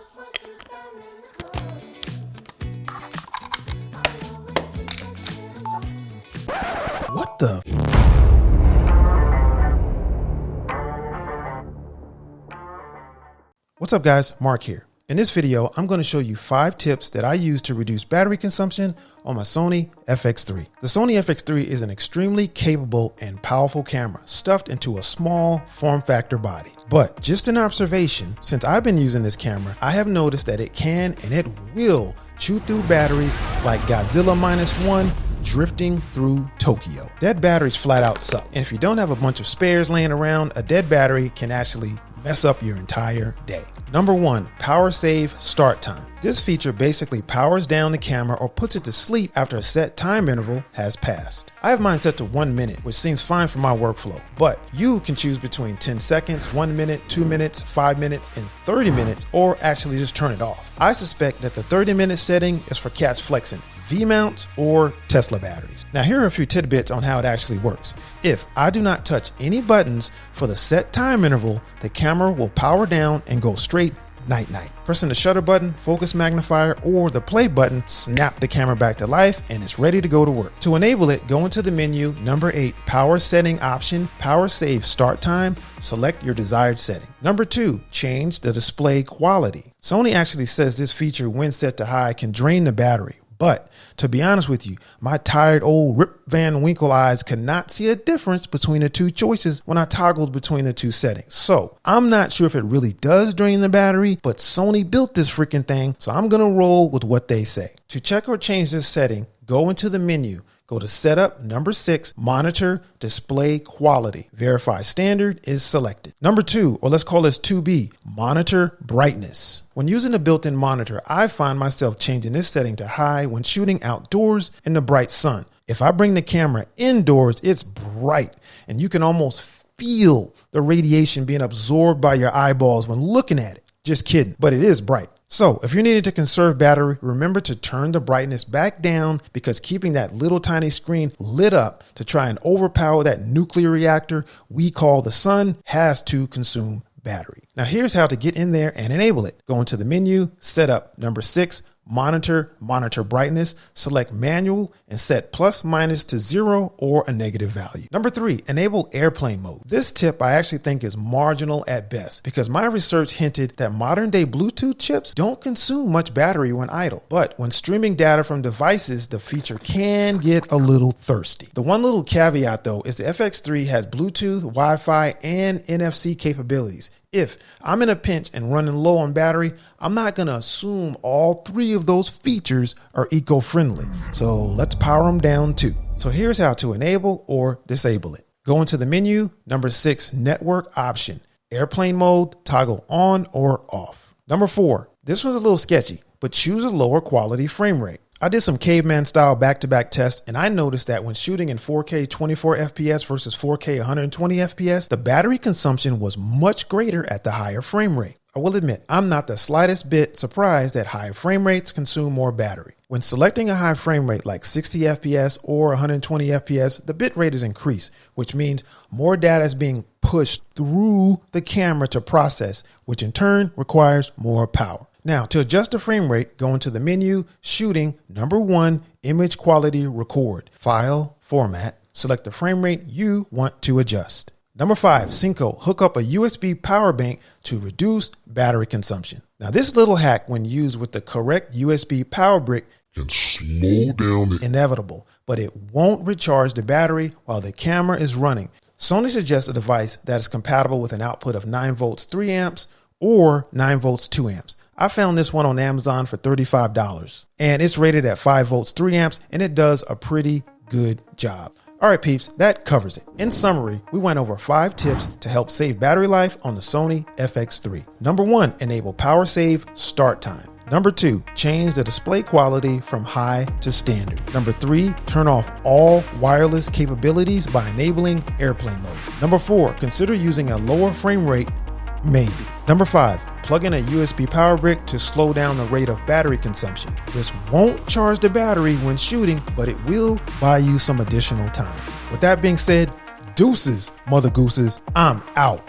What the? What's up guys, Mark here. In this video, I'm going to show you 5 tips that I use to reduce battery consumption on my Sony FX3. The Sony FX3 is an extremely capable and powerful camera stuffed into a small form factor body. But just an observation, since I've been using this camera, I have noticed that it can and it will chew through batteries like Godzilla Minus One drifting through Tokyo. Dead batteries flat out suck. And if you don't have a bunch of spares laying around, a dead battery can actually mess up your entire day. Number 1, power save start time. This feature basically powers down the camera or puts it to sleep after a set time interval has passed. I have mine set to 1 minute, which seems fine for my workflow, but you can choose between 10 seconds, 1 minute, 2 minutes, 5 minutes, and 30 minutes, or actually just turn it off. I suspect that the 30-minute setting is for cats flexing V-mounts or Tesla batteries. Now here are a few tidbits on how it actually works. If I do not touch any buttons for the set time interval, the camera will power down and go straight night-night. Pressing the shutter button, focus magnifier, or the play button snap the camera back to life and it's ready to go to work. To enable it, go into the menu, number 8, power setting option, power save start time, select your desired setting. Number 2, change the display quality. Sony actually says this feature when set to high can drain the battery. But to be honest with you, my tired old Rip Van Winkle eyes could not see a difference between the two choices when I toggled between the two settings. So I'm not sure if it really does drain the battery, but Sony built this freaking thing, so I'm gonna roll with what they say. To check or change this setting, go into the menu. Go to setup, number 6, monitor display quality. Verify standard is selected. Number 2, or let's call this 2B, monitor brightness. When using a built-in monitor, I find myself changing this setting to high when shooting outdoors in the bright sun. If I bring the camera indoors, it's bright and you can almost feel the radiation being absorbed by your eyeballs when looking at it. Just kidding, but it is bright. So if you're needing to conserve battery, remember to turn the brightness back down because keeping that little tiny screen lit up to try and overpower that nuclear reactor we call the sun has to consume battery. Now here's how to get in there and enable it. Go into the menu, setup, number 6, monitor brightness, select manual and set plus minus to 0 or a negative value. Number 3, enable airplane mode. This tip I actually think is marginal at best because my research hinted that modern day Bluetooth chips don't consume much battery when idle. But when streaming data from devices, the feature can get a little thirsty. The one little caveat though is the FX3 has Bluetooth, Wi-Fi, and NFC capabilities. If I'm in a pinch and running low on battery, I'm not going to assume all 3 of those features are eco-friendly. So let's power them down too. So here's how to enable or disable it. Go into the menu, number 6, network option, airplane mode, toggle on or off. Number 4, this one's a little sketchy, but choose a lower quality frame rate. I did some caveman style back-to-back tests and I noticed that when shooting in 4K 24 FPS versus 4K 120 FPS, the battery consumption was much greater at the higher frame rate. I will admit, I'm not the slightest bit surprised that higher frame rates consume more battery. When selecting a high frame rate like 60 FPS or 120 FPS, the bit rate is increased, which means more data is being pushed through the camera to process, which in turn requires more power. Now, to adjust the frame rate, go into the menu, shooting, number 1, image quality record, file, format, select the frame rate you want to adjust. Number 5, Synco, hook up a USB power bank to reduce battery consumption. Now this little hack when used with the correct USB power brick can slow down the inevitable, but it won't recharge the battery while the camera is running. Sony suggests a device that is compatible with an output of 9 volts 3 amps or 9 volts 2 amps. I found this one on Amazon for $35 and it's rated at 5 volts 3 amps and it does a pretty good job. All right, peeps, that covers it. In summary, we went over 5 tips to help save battery life on the Sony FX3. Number 1, enable power save start time. Number 2, change the display quality from high to standard. Number 3, turn off all wireless capabilities by enabling airplane mode. Number 4, consider using a lower frame rate, maybe. Number 5, plug in a USB power brick to slow down the rate of battery consumption. This won't charge the battery when shooting, but it will buy you some additional time. With that being said, deuces, mother gooses, I'm out.